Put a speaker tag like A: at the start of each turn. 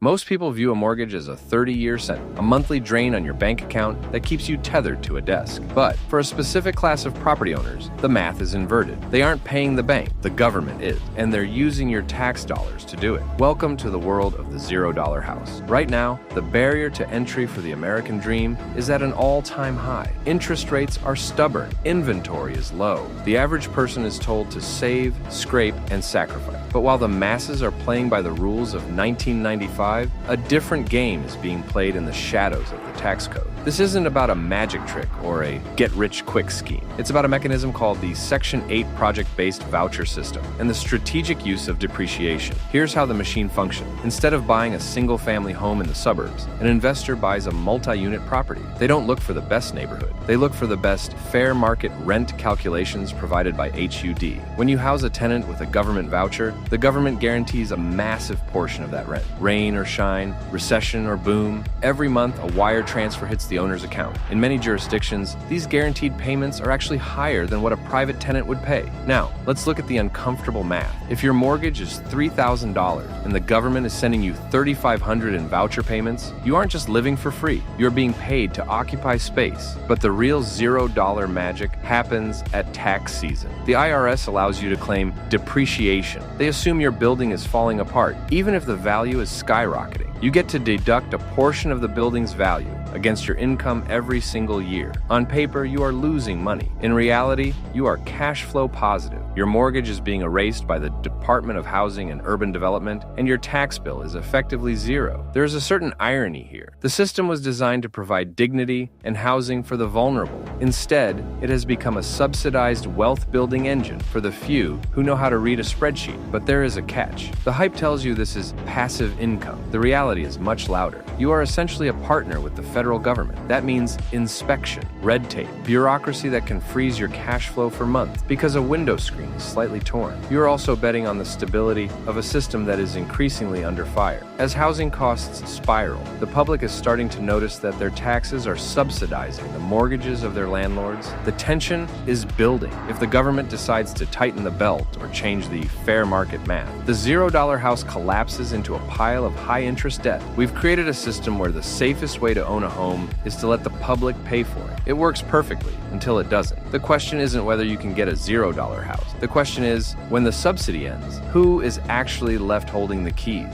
A: Most people view a mortgage as a 30-year sentence, a monthly drain on your bank account that keeps you tethered to a desk. But for a specific class of property owners, the math is inverted. They aren't paying the bank, the government is, and they're using your tax dollars to do it. Welcome to the world of the $0 house. Right now, the barrier to entry for the American dream is at an all-time high. Interest rates are stubborn. Inventory is low. The average person is told to save, scrape, and sacrifice. But while the masses are playing by the rules of 1995, a different game is being played in the shadows of the tax code. This isn't about a magic trick or a get-rich-quick scheme. It's about a mechanism called the Section 8 Project-Based Voucher System and the strategic use of depreciation. Here's how the machine functions. Instead of buying a single-family home in the suburbs, an investor buys a multi-unit property. They don't look for the best neighborhood. They look for the best fair market rent calculations provided by HUD. When you house a tenant with a government voucher, the government guarantees a massive portion of that rent. Rain or shine, recession or boom, every month a wire transfer hits the owner's account. In many jurisdictions, these guaranteed payments are actually higher than what a private tenant would pay. Now, let's look at the uncomfortable math. If your mortgage is $3,000 and the government is sending you $3,500 in voucher payments, you aren't just living for free. You're being paid to occupy space. But the real $0 magic happens at tax season. The IRS allows you to claim depreciation. They assume your building is falling apart, even if the value is skyrocketing. You get to deduct a portion of the building's value against your income every single year. On paper, you are losing money. In reality, you are cash flow positive. Your mortgage is being erased by the Department of Housing and Urban Development, and your tax bill is effectively zero. There is a certain irony here. The system was designed to provide dignity and housing for the vulnerable. Instead, it has become a subsidized wealth-building engine for the few who know how to read a spreadsheet. But there is a catch. The hype tells you this is passive income. The reality is much louder. You are essentially a partner with the federal government. That means inspection, red tape, bureaucracy that can freeze your cash flow for months because a window screen is slightly torn. You are also betting on the stability of a system that is increasingly under fire. As housing costs spiral, the public is starting to notice that their taxes are subsidizing the mortgages of their landlords. The tension is building. If the government decides to tighten the belt or change the fair market math, the $0 house collapses into a pile of high-interest debt. We've created a system where the safest way to own a home is to let the public pay for it. It works perfectly until it doesn't. The question isn't whether you can get a $0 house. The question is, when the subsidy ends, who is actually left holding the keys?